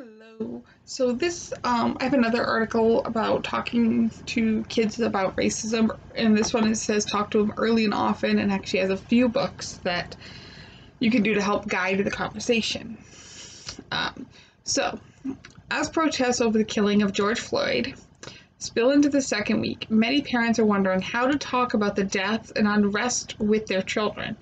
Hello. So this, I have another article about talking to kids about racism, and this one it says talk to them early and often, and actually has a few books that you can do to help guide the conversation. Um, so, as protests over the killing of George Floyd spill into the second week, many parents are wondering how to talk about the death and unrest with their children.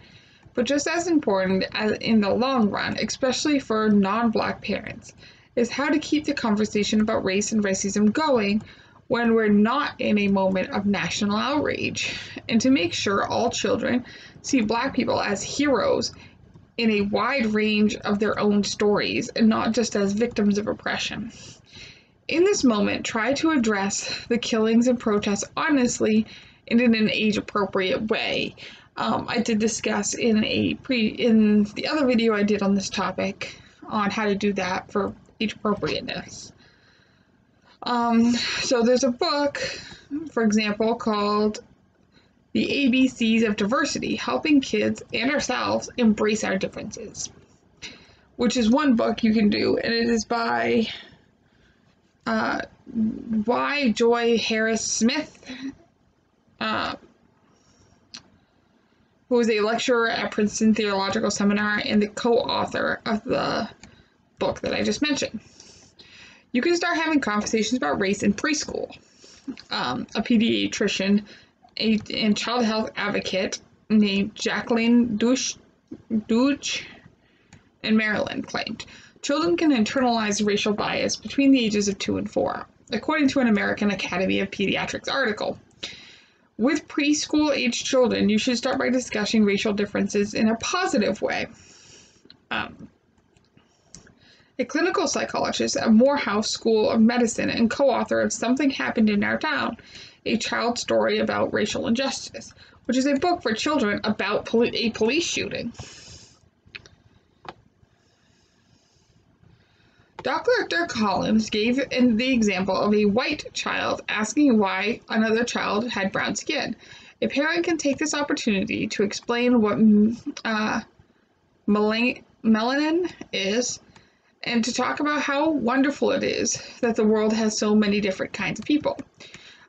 But just as important as in the long run, especially for non-Black parents, is how to keep the conversation about race and racism going when we're not in a moment of national outrage, and to make sure all children see Black people as heroes in a wide range of their own stories and not just as victims of oppression. In this moment, try to address the killings and protests honestly and in an age-appropriate way. I did discuss in the other video I did on this topic on how to do that for age appropriateness. So there's a book, for example, called The ABCs of Diversity, Helping Kids and Ourselves Embrace Our Differences, which is one book you can do, and it is by Y. Joy Harris Smith, who is a lecturer at Princeton Theological Seminar and the co-author of the book that I just mentioned. You can start having conversations about race in preschool. A pediatrician and child health advocate named Jacqueline Douche in Maryland claimed children can internalize racial bias between the ages of 2 and 4, according to an American Academy of Pediatrics article. With preschool-aged children, you should start by discussing racial differences in a positive way. A clinical psychologist at Morehouse School of Medicine and co-author of Something Happened in Our Town, a child story about racial injustice, which is a book for children about a police shooting. Dr. Collins gave the example of a white child asking why another child had brown skin. A parent can take this opportunity to explain what melanin is, and to talk about how wonderful it is that the world has so many different kinds of people.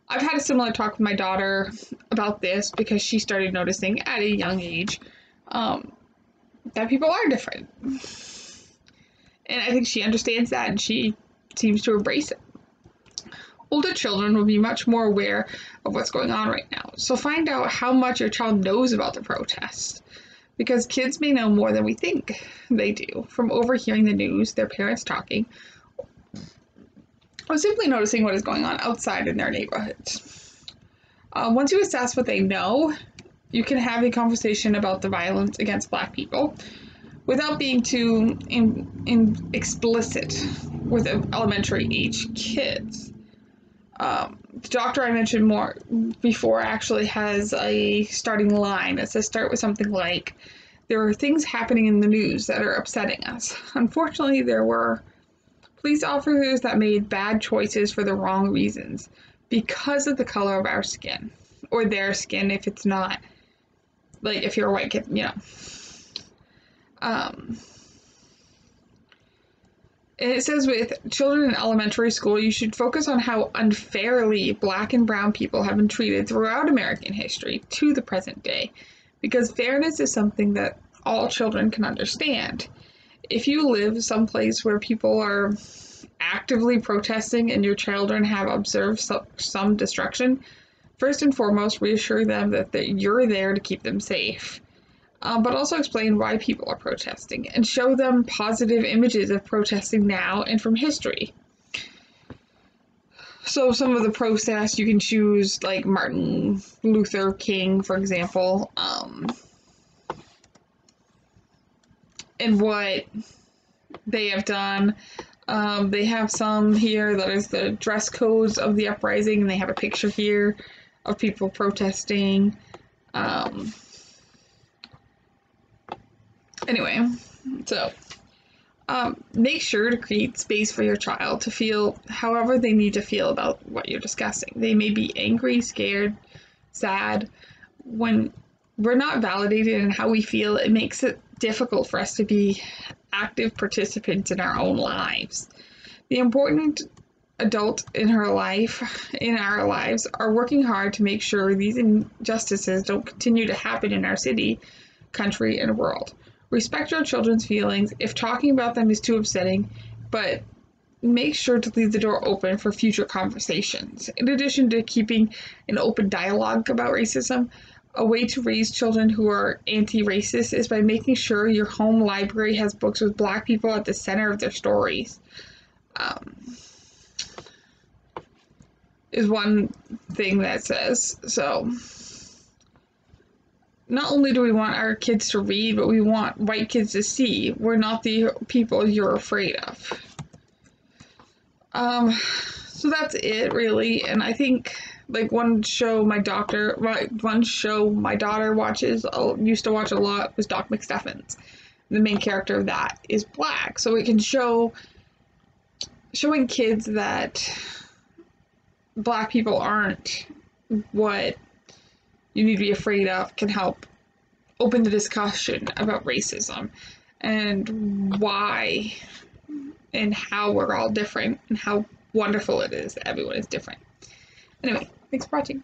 I've had a similar talk with my daughter about this because she started noticing at a young age that people are different. And I think she understands that, and she seems to embrace it. Older children will be much more aware of what's going on right now, so find out how much your child knows about the protests, because kids may know more than we think they do from overhearing the news, their parents talking, or simply noticing what is going on outside in their neighborhoods. Once you assess what they know, you can have a conversation about the violence against Black people without being too explicit with elementary age kids. The doctor I mentioned more before actually has a starting line that says start with something like, there are things happening in the news that are upsetting us. Unfortunately, there were police officers that made bad choices for the wrong reasons because of the color of our skin, or their skin if it's not, like if you're a white kid, you know. And it says with children in elementary school, you should focus on how unfairly Black and brown people have been treated throughout American history to the present day, because fairness is something that all children can understand. If you live someplace where people are actively protesting and your children have observed some destruction, first and foremost, reassure them that you're there to keep them safe. But also explain why people are protesting and show them positive images of protesting now and from history. So some of the protests you can choose, like Martin Luther King, for example, and what they have done. They have some here that is the dress codes of the uprising, and they have a picture here of people protesting. Anyway, so make sure to create space for your child to feel however they need to feel about what you're discussing. They may be angry, scared, sad. When we're not validated in how we feel, it makes it difficult for us to be active participants in our own lives. The important adult in our lives, are working hard to make sure these injustices don't continue to happen in our city, country, and world. Respect your children's feelings if talking about them is too upsetting, but make sure to leave the door open for future conversations. In addition to keeping an open dialogue about racism, a way to raise children who are anti-racist is by making sure your home library has books with Black people at the center of their stories. Is one thing that says. So, not only do we want our kids to read, but we want white kids to see. We're not the people you're afraid of. So that's it, really. And I think, like, one show my daughter watches, used to watch a lot, was Doc McStuffins. The main character of that is Black, so it can showing kids that Black people aren't what you need to be afraid of can help open the discussion about racism and why and how we're all different and how wonderful it is that everyone is different. Anyway, thanks for watching.